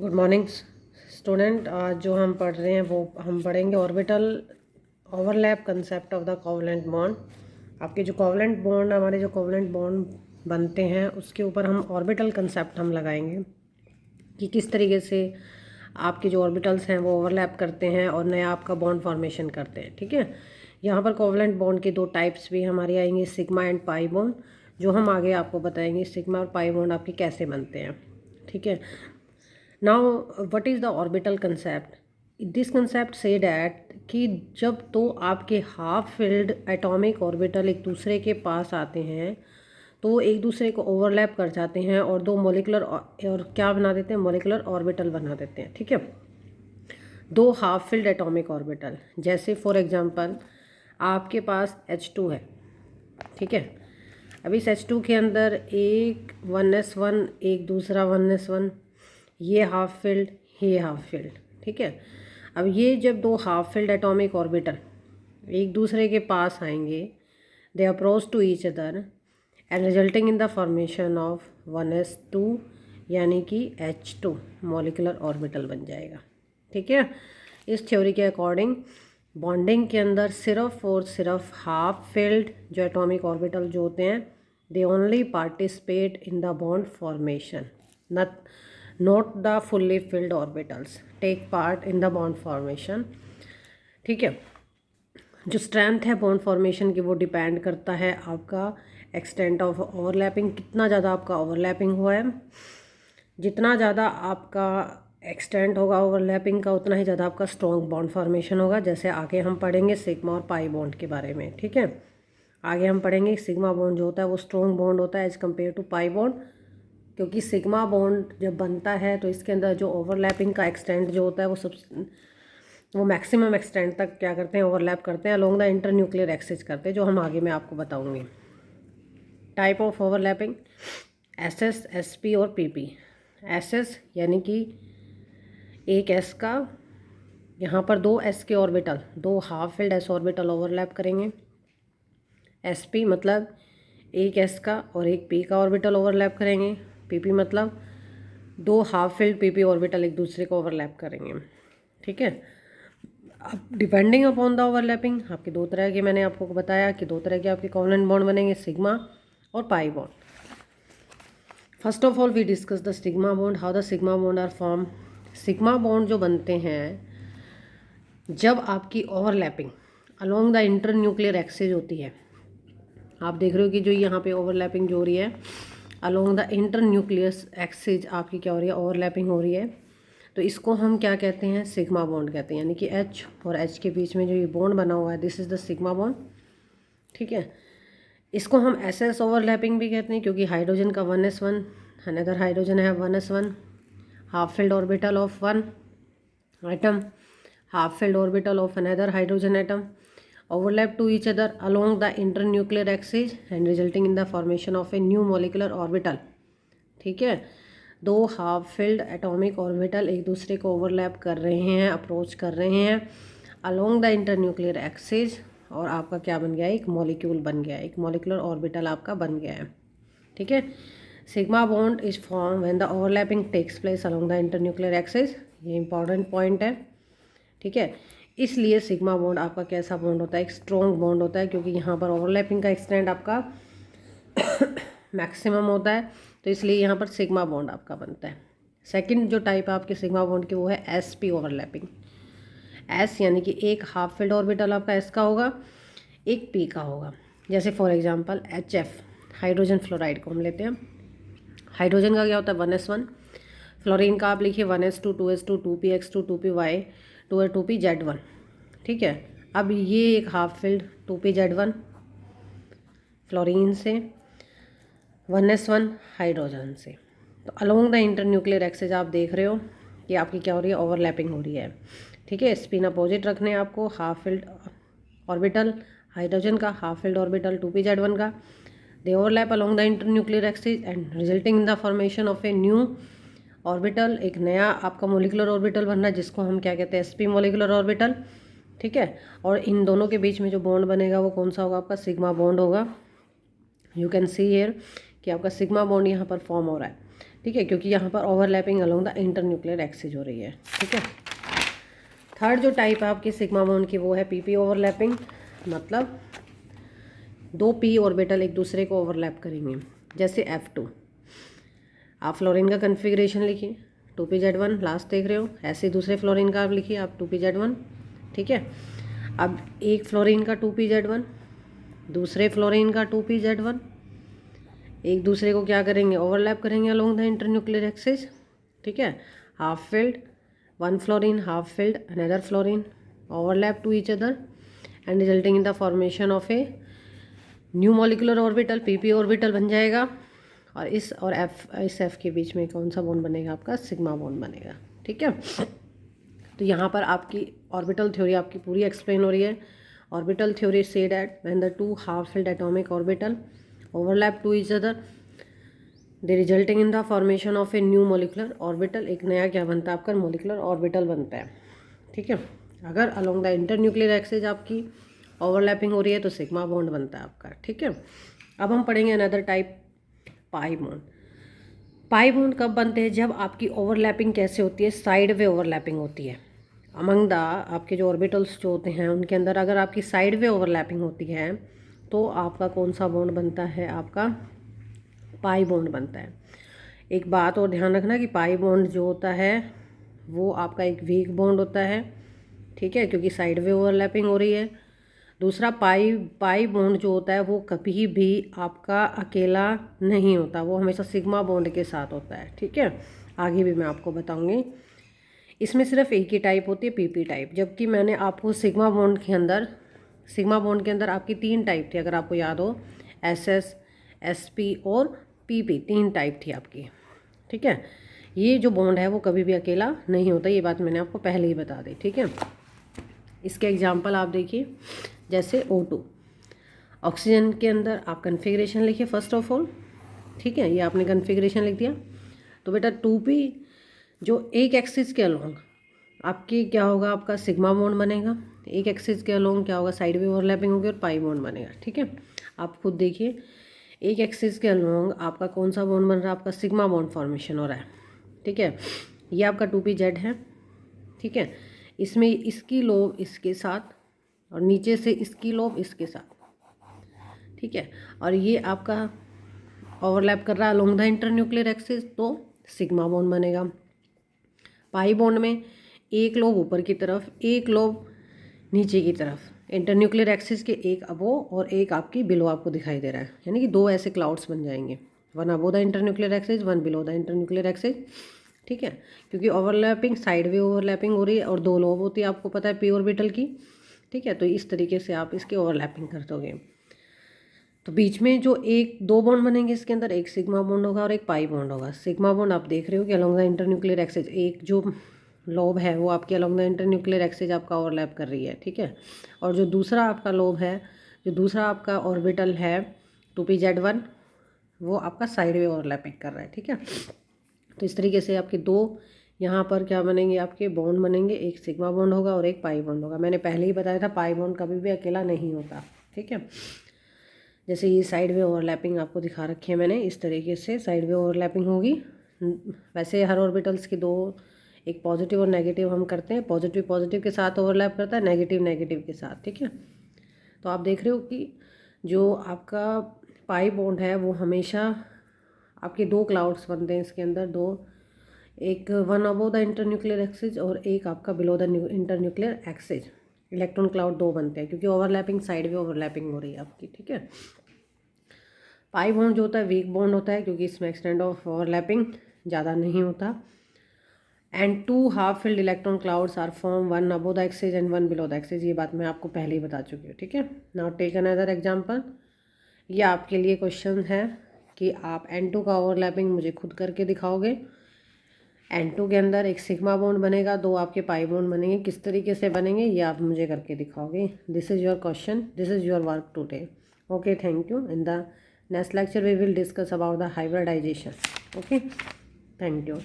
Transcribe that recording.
Good morning student. आज जो हम पढ़ रहे हैं वो हम पढ़ेंगे orbital overlap concept of the covalent bond. आपके जो कोवलेंट बॉन्ड हमारे जो कोवलेंट बॉन्ड बनते हैं उसके ऊपर हम ऑर्बिटल कंसेप्ट हम लगाएंगे कि किस तरीके से आपके जो ऑर्बिटल्स हैं वो ओवरलैप करते हैं और नया आपका बॉन्ड फॉर्मेशन करते हैं। ठीक है, यहाँ पर कोवलेंट बॉन्ड के दो टाइप्स भी हमारी आएंगे, सिग्मा एंड पाई बॉन्ड, जो हम आगे आपको बताएंगे सिग्मा और पाई बॉन्ड आपके कैसे बनते हैं। ठीक है, now what is the orbital concept? This concept say that कि जब तो आपके हाफ फिल्ड एटॉमिक ऑर्बिटल एक दूसरे के पास आते हैं तो एक दूसरे को ओवरलैप कर जाते हैं और दो मोलिकुलर और क्या बना देते हैं, मोलिकुलर ऑर्बिटल बना देते हैं। ठीक है, दो हाफ फिल्ड एटॉमिक ऑर्बिटल, जैसे फॉर एग्जांपल आपके पास H2 है। ठीक है, अब इस H2 के अंदर एक 1s1 एक दूसरा 1s1, ये हाफ फिल्ड ये हाफ फिल्ड। ठीक है, अब ये जब दो हाफ फिल्ड एटॉमिक ऑर्बिटल एक दूसरे के पास आएंगे, they approach to each other and resulting in the formation of 1s2 यानी कि H2 मॉलिकुलर ऑर्बिटल बन जाएगा। ठीक है, इस थ्योरी के अकॉर्डिंग बॉन्डिंग के अंदर सिर्फ और सिर्फ हाफ फिल्ड जो एटॉमिक ऑर्बिटल जो होते हैं, they only participate in the bond formation, not the fully filled orbitals take part in the bond formation. ठीक है, जो स्ट्रेंथ है बॉन्ड फॉर्मेशन की वो डिपेंड करता है आपका एक्सटेंट ऑफ ओवरलैपिंग, कितना ज़्यादा आपका ओवरलैपिंग हुआ है। जितना ज़्यादा आपका एक्सटेंट होगा ओवरलैपिंग का उतना ही ज़्यादा आपका स्ट्रॉन्ग बॉन्ड फॉर्मेशन होगा। जैसे आगे हम पढ़ेंगे सिग्मा और पाई बॉन्ड के बारे में। ठीक है, आगे हम पढ़ेंगे सिग्मा बॉन्ड जो होता है वो स्ट्रॉन्ग बॉन्ड होता है as compare to pi bond, क्योंकि सिग्मा बॉन्ड जब बनता है तो इसके अंदर जो ओवरलैपिंग का एक्सटेंट जो होता है वो मैक्सिमम एक्सटेंट तक क्या करते हैं, ओवरलैप करते हैं अलोंग द इंटरन्यूक्लियर एक्सिस करते हैं, जो हम आगे मैं आपको बताऊंगी। Type of overlapping SS, SP और PP। SS यानी कि एक S का, यहाँ पर दो S के ऑर्बिटल, दो half filled S orbital overlap करेंगे। SP मतलब एक S का और एक P का ऑर्बिटल ओवरलैप करेंगे। PP मतलब दो हाफ फिल्ड PP ऑर्बिटल एक दूसरे को ओवरलैप करेंगे। ठीक है, अब डिपेंडिंग अपॉन द ओवरलैपिंग आपके दो तरह के, मैंने आपको बताया कि दो तरह के आपके कोवलेंट बॉन्ड बनेंगे, सिग्मा और pi bond. First of all we discuss the sigma bond, how the sigma bond are form. Sigma bond जो बनते हैं जब आपकी overlapping along the internuclear axis होती है। आप देख रहे हो कि जो यहाँ पे ओवरलैपिंग जो हो रही है अलोंग द इंटरन्यूक्लियस एक्सिस आपकी क्या हो रही है, ओवरलैपिंग हो रही है, तो इसको हम क्या कहते हैं, सिग्मा बॉन्ड कहते हैं। यानी कि H और H के बीच में जो ये बॉन्ड बना हुआ है, this is the sigma bond. ठीक है, इसको हम SS ओवरलैपिंग भी कहते हैं, क्योंकि हाइड्रोजन का 1s1 अनदर हाइड्रोजन है 1s1, half filled orbital of one atom, half filled orbital of another hydrogen atom overlap to each other along the internuclear axis and resulting in the formation of a new molecular orbital। ठीक है, दो half filled atomic orbital एक दूसरे को overlap कर रहे हैं, approach कर रहे हैं अलोंग द इंटरन्यूक्लियर एक्सिस, और आपका क्या बन गया, एक मॉलिक्यूल बन गया, एक मॉलिकुलर ऑर्बिटल आपका बन गया है। ठीक है, sigma bond is form when the overlapping takes place along the internuclear axis. ये इंपॉर्टेंट पॉइंट है। ठीक है, इसलिए सिग्मा बॉन्ड आपका कैसा बॉन्ड होता है, एक स्ट्रॉन्ग बॉन्ड होता है, क्योंकि यहाँ पर ओवरलैपिंग का एक्सटेंट आपका मैक्सिमम होता है, तो इसलिए यहाँ पर सिग्मा बॉन्ड आपका बनता है। सेकंड जो टाइप है आपके सिग्मा बॉन्ड की वो है SP ओवरलैपिंग। S यानी कि एक हाफ फिल्ड ऑर्बिटल आपका S का होगा, एक P का होगा। जैसे for example HF hydrogen fluoride को हम लेते हैं। हाइड्रोजन का क्या होता है 1s1, फ्लोरीन का आप लिखिए 1s2 2s2 2px2 2py 2p z1। ठीक है, अब ये एक हाफ फिल्ड 2pz1 फ्लोरीन से, 1s1 हाइड्रोजन से, तो अलोंग द इंटरन्यूक्लियर एक्सिस आप देख रहे हो कि आपकी क्या हो रही है, ओवरलैपिंग हो रही है। ठीक है, स्पिन अपोजिट रखने हैं आपको, हाफ फिल्ड ऑर्बिटल हाइड्रोजन का, हाफ फिल्ड ऑर्बिटल 2pz1 का, दे overlap along the internuclear axis and resulting in the formation of a new orbital, एक नया आपका मोलिकुलर ऑर्बिटल बनना है जिसको हम क्या कहते हैं, SP मोलिकुलर ऑर्बिटल। ठीक है, और इन दोनों के बीच में जो बॉन्ड बनेगा वो कौन सा होगा, आपका सिग्मा बॉन्ड होगा। यू कैन सी हियर कि आपका सिग्मा बॉन्ड यहाँ पर फॉर्म हो रहा है। ठीक है, क्योंकि यहाँ पर overlapping along the internuclear axis हो रही है। ठीक है, थर्ड जो टाइप है आपकी सिग्मा बॉन्ड की वो है पीपी ओवरलैपिंग, मतलब दो पी ऑर्बिटल एक दूसरे को ओवरलैप करेंगे। जैसे F2, आप फ्लोरीन का कन्फिग्रेशन लिखिए 2pZ1, लास्ट देख रहे हो, ऐसे दूसरे फ्लोरीन का आप लिखिए आप 2pZ1। ठीक है, अब एक फ्लोरीन का 2pZ1, दूसरे फ्लोरीन का 2pZ1, एक दूसरे को क्या करेंगे, ओवरलैप करेंगे अलोंग द इंटरन्यूक्लियर एक्सिस। ठीक है, half filled one fluorine, half filled another fluorine, overlap to each other and resulting in the formation of a new molecular orbital, PP orbital बन जाएगा। और इस एफ के बीच में कौन सा बॉन्ड बनेगा, आपका सिग्मा बॉन्ड बनेगा। ठीक है, तो यहाँ पर आपकी ऑर्बिटल थ्योरी आपकी पूरी एक्सप्लेन हो रही है। ऑर्बिटल थ्योरी से that when the two half filled atomic orbital overlap to each other they resulting in the formation of a new molecular orbital, एक नया क्या बनता है आपका मॉलिकुलर ऑर्बिटल बनता है। ठीक है, अगर अलोंग द इंटरन्यूक्लियर एक्सिस आपकी ओवरलैपिंग हो रही है तो सिग्मा बॉन्ड बनता है आपका। ठीक है, अब हम पढ़ेंगे another type pi bond. Pi bond कब बनते हैं, जब आपकी ओवरलैपिंग कैसे होती है, साइड वे ओवरलैपिंग होती है अमंग द आपके जो ऑर्बिटल्स जो होते हैं उनके अंदर अगर आपकी साइड वे ओवरलैपिंग होती है तो आपका कौन सा बॉन्ड बनता है, आपका पाई बॉन्ड बनता है। एक बात और ध्यान रखना कि पाई बॉन्ड जो होता है वो आपका एक वीक बॉन्ड होता है। ठीक है, क्योंकि साइड वे ओवरलैपिंग हो रही है। दूसरा पाई बॉन्ड जो होता है वो कभी भी आपका अकेला नहीं होता, वो हमेशा सिग्मा बॉन्ड के साथ होता है। ठीक है, आगे भी मैं आपको बताऊंगी। इसमें सिर्फ एक ही टाइप होती है पीपी टाइप, जबकि मैंने आपको सिग्मा बॉन्ड के अंदर आपकी 3 टाइप थी, अगर आपको याद हो, SS, SP और PP, 3 टाइप थी आपकी। ठीक है, ये जो बॉन्ड है वो कभी भी अकेला नहीं होता, ये बात मैंने आपको पहले ही बता दी। ठीक है, इसके एग्जाम्पल आप देखिए, जैसे O2, ऑक्सीजन के अंदर आप कन्फिग्रेशन लिखिए फर्स्ट ऑफ ऑल। ठीक है, ये आपने कन्फिग्रेशन लिख दिया तो बेटा 2p जो एक एक्सिस के अलोंग आपकी क्या होगा, आपका सिग्मा बॉन्ड बनेगा। एक एक्सिस के अलोंग क्या होगा, साइड वे ओवरलैपिंग होगी और पाई बॉन्ड बनेगा। ठीक है, आप खुद देखिए, एक एक्सिस के अलोंग आपका कौन सा बॉन्ड बन रहा है, आपका सिग्मा बॉन्ड फॉर्मेशन हो रहा है। ठीक है, ये आपका 2pZ है। ठीक है, इसमें इसकी लोब इसके साथ और नीचे से इसकी लोब इसके साथ। ठीक है, और ये आपका ओवरलैप कर रहा है अलोंग द इंटरन्यूक्लियर एक्सिस, तो सिग्मा बॉन्ड बनेगा। पाई बॉन्ड में एक लोब ऊपर की तरफ, एक लोब नीचे की तरफ, इंटरन्यूक्लियर एक्सिस के एक अबो और एक आपकी बिलो आपको दिखाई दे रहा है, यानी कि 2 ऐसे क्लाउड्स बन जाएंगे, one above the internuclear axis, one below the internuclear axis. ठीक है, क्योंकि ओवरलैपिंग साइड वे ओवरलैपिंग हो रही है और 2 लोब होती है, आपको पता है पी ऑर्बिटल की। ठीक है, तो इस तरीके से आप इसकी ओवरलैपिंग कर दोगे। तो बीच में जो 2 बॉन्ड बनेंगे इसके अंदर, एक सिग्मा बॉन्ड होगा और एक पाई बॉन्ड होगा। सिग्मा बॉन्ड आप देख रहे हो कि अलोंग द इंटरन्यूक्लियर एक्सिस एक जो लोब है वो आपकी अलोंग द इंटरन्यूक्लियर एक्सिस आपका ओवरलैप कर रही है। ठीक है, और जो दूसरा आपका लोब है, जो दूसरा आपका ऑर्बिटल है 2pZ1, वो आपका साइड वे ओवरलैपिंग कर रहा है। ठीक है, तो इस तरीके से आपके 2 यहाँ पर क्या बनेंगे, आपके बॉन्ड बनेंगे, एक सिग्मा बॉन्ड होगा और एक पाई बॉन्ड होगा। मैंने पहले ही बताया था पाई बॉन्ड कभी भी अकेला नहीं होता। ठीक है, जैसे ये साइड वे ओवरलैपिंग आपको दिखा रखी है मैंने, इस तरीके से साइड वे ओवरलैपिंग होगी। वैसे हर ऑर्बिटल्स की 2, एक पॉजिटिव और नेगेटिव हम करते हैं, पॉजिटिव पॉजिटिव के साथ ओवरलैप करता है, नेगेटिव नेगेटिव के साथ। ठीक है, तो आप देख रहे हो कि जो आपका पाई बॉन्ड है वो हमेशा आपके 2 क्लाउड्स बनते हैं इसके अंदर, 2, एक one above the internuclear axis और एक आपका below the internuclear axis. Electron cloud 2 बनते हैं क्योंकि ओवरलैपिंग साइड वे ओवरलैपिंग हो रही है आपकी। ठीक है, पाई बॉन्ड जो होता है वीक बॉन्ड होता है क्योंकि इसमें एक्सटेंड ऑफ ओवरलैपिंग ज़्यादा नहीं होता। And 2 half filled electron clouds are form, one above the axis and one below the axis. ये बात मैं आपको पहले ही बता चुकी हूँ। ठीक है, नाउ टेक अनदर एग्जांपल। ये आपके लिए क्वेश्चन है कि आप N2 का ओवरलैपिंग मुझे खुद करके दिखाओगे। N2 के अंदर एक सिग्मा बॉन्ड बनेगा, 2 आपके पाई बॉन्ड बनेंगे, किस तरीके से बनेंगे ये आप मुझे करके दिखाओगे। This is your question, this is your work today. Okay, thank you. In the next lecture we will discuss about the hybridization. Okay, thank you.